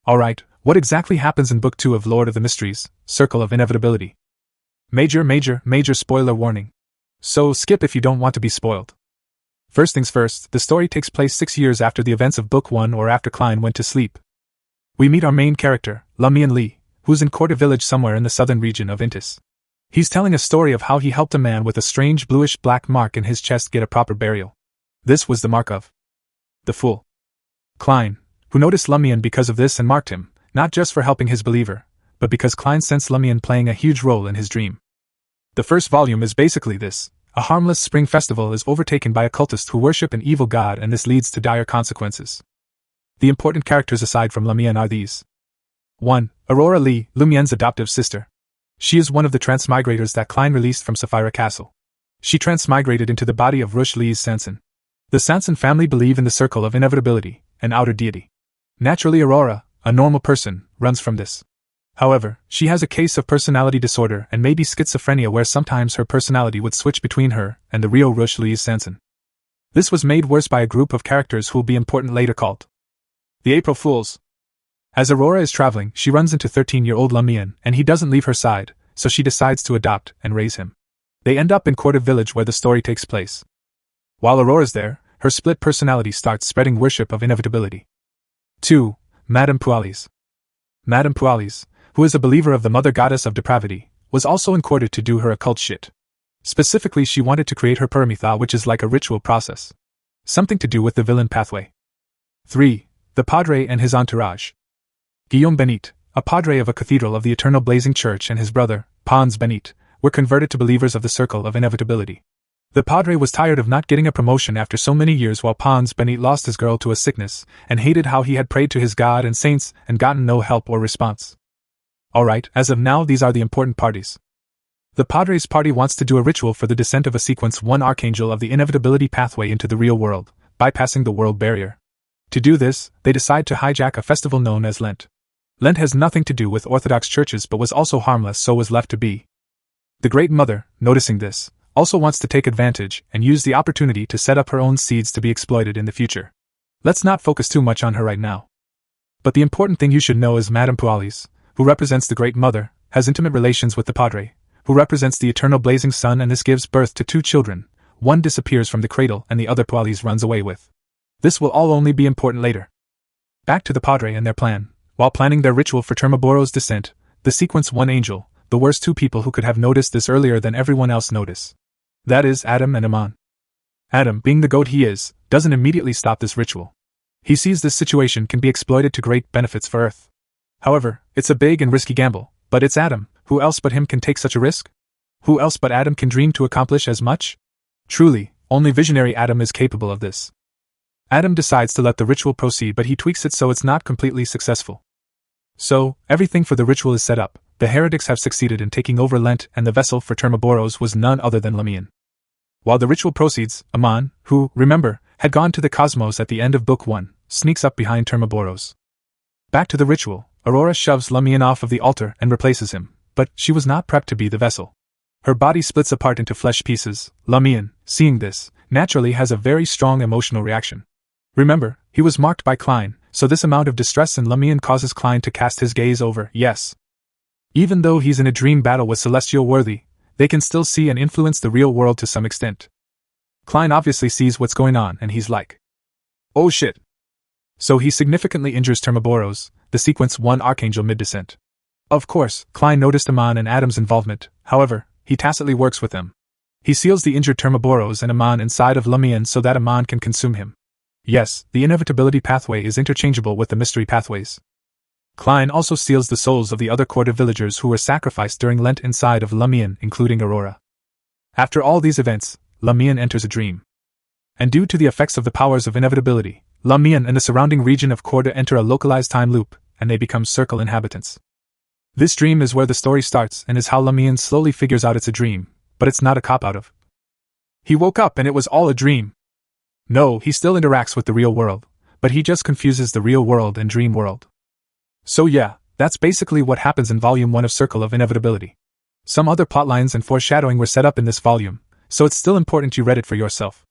Alright, what exactly happens in Book 2 of Lord of the Mystries, Circle of Inevitability? Major spoiler warning. So skip if you don't want to be spoiled. First things first, the story takes place 6 years after the events of Book 1 or after Klein went to sleep. We meet our main character, Lumian Lee, who's in Cordu village somewhere in the southern region of Intis. He's telling a story of how he helped a man with a strange bluish-black mark in his chest get a proper burial. This was the mark of the Fool. Klein, who noticed Lumian because of this and marked him, not just for helping his believer, but because Klein sensed Lumian playing a huge role in his dream. The first volume is basically this. A harmless spring festival is overtaken by occultists who worship an evil god, and this leads to dire consequences. The important characters aside from Lumian are these. 1. Aurora Lee, Lumian's adoptive sister. She is one of the transmigrators that Klein released from Sapphira Castle. She transmigrated into the body of Rush Lee's Sanson. The Sanson family believe in the Circle of Inevitability, an outer deity. Naturally, Aurora, a normal person, runs from this. However, she has a case of personality disorder and maybe schizophrenia where sometimes her personality would switch between her and the real Rush Lee's Sanson. This was made worse by a group of characters who will be important later called the April Fools. As Aurora is traveling, she runs into 13-year-old Lumian, and he doesn't leave her side, so she decides to adopt and raise him. They end up in Cordu village where the story takes place. While Aurora's there, her split personality starts spreading worship of inevitability. 2. Madame Pualis. Madame Pualis, who is a believer of the mother goddess of depravity, was also in Cordu to do her occult shit. Specifically, she wanted to create her Paramitha, which is like a ritual process. Something to do with the villain pathway. 3. The Padre and his entourage. Guillaume Benit, a padre of a cathedral of the Eternal Blazing Church, and his brother, Pons Benit, were converted to believers of the Circle of Inevitability. The padre was tired of not getting a promotion after so many years, while Pons Benit lost his girl to a sickness, and hated how he had prayed to his god and saints and gotten no help or response. Alright, as of now these are the important parties. The padre's party wants to do a ritual for the descent of a Sequence 1 Archangel of the Inevitability pathway into the real world, bypassing the world barrier. To do this, they decide to hijack a festival known as Lent. Lent has nothing to do with Orthodox churches but was also harmless, so was left to be. The Great Mother, noticing this, also wants to take advantage and use the opportunity to set up her own seeds to be exploited in the future. Let's not focus too much on her right now. But the important thing you should know is Madame Pualis, who represents the Great Mother, has intimate relations with the Padre, who represents the eternal blazing sun, and this gives birth to 2 children. One disappears from the cradle and the other Pualis runs away with. This will all only be important later. Back to the Padre and their plan. While planning their ritual for Termaboro's descent, the Sequence 1 angel, the worst 2 people who could have noticed this earlier than everyone else notice. That is Adam and Aman. Adam, being the goat he is, doesn't immediately stop this ritual. He sees this situation can be exploited to great benefits for Earth. However, it's a big and risky gamble, but it's Adam. Who else but him can take such a risk? Who else but Adam can dream to accomplish as much? Truly, only visionary Adam is capable of this. Adam decides to let the ritual proceed, but he tweaks it so it's not completely successful. So, everything for the ritual is set up. The heretics have succeeded in taking over Lent, and the vessel for Termaboros was none other than Lumian. While the ritual proceeds, Aman, who, remember, had gone to the cosmos at the end of Book 1, sneaks up behind Termaboros. Back to the ritual, Aurora shoves Lumian off of the altar and replaces him, but she was not prepped to be the vessel. Her body splits apart into flesh pieces. Lumian, seeing this, naturally has a very strong emotional reaction. Remember, he was marked by Klein, so this amount of distress in Lumian causes Klein to cast his gaze over, yes. Even though he's in a dream battle with Celestial Worthy, they can still see and influence the real world to some extent. Klein obviously sees what's going on and he's like, oh shit. So he significantly injures Termaboros, the Sequence 1 Archangel mid-descent. Of course, Klein noticed Aman and Adam's involvement, however, he tacitly works with them. He seals the injured Termaboros and Aman inside of Lumian so that Aman can consume him. Yes, the inevitability pathway is interchangeable with the mystery pathways. Klein also seals the souls of the other Cordu villagers who were sacrificed during Lent inside of Lumian, including Aurora. After all these events, Lumian enters a dream. And due to the effects of the powers of inevitability, Lumian and the surrounding region of Cordu enter a localized time loop, and they become circle inhabitants. This dream is where the story starts and is how Lumian slowly figures out it's a dream, but it's not a cop-out of. He woke up and it was all a dream. No, he still interacts with the real world, but he just confuses the real world and dream world. So yeah, that's basically what happens in Volume 1 of Circle of Inevitability. Some other plotlines and foreshadowing were set up in this volume, so it's still important you read it for yourself.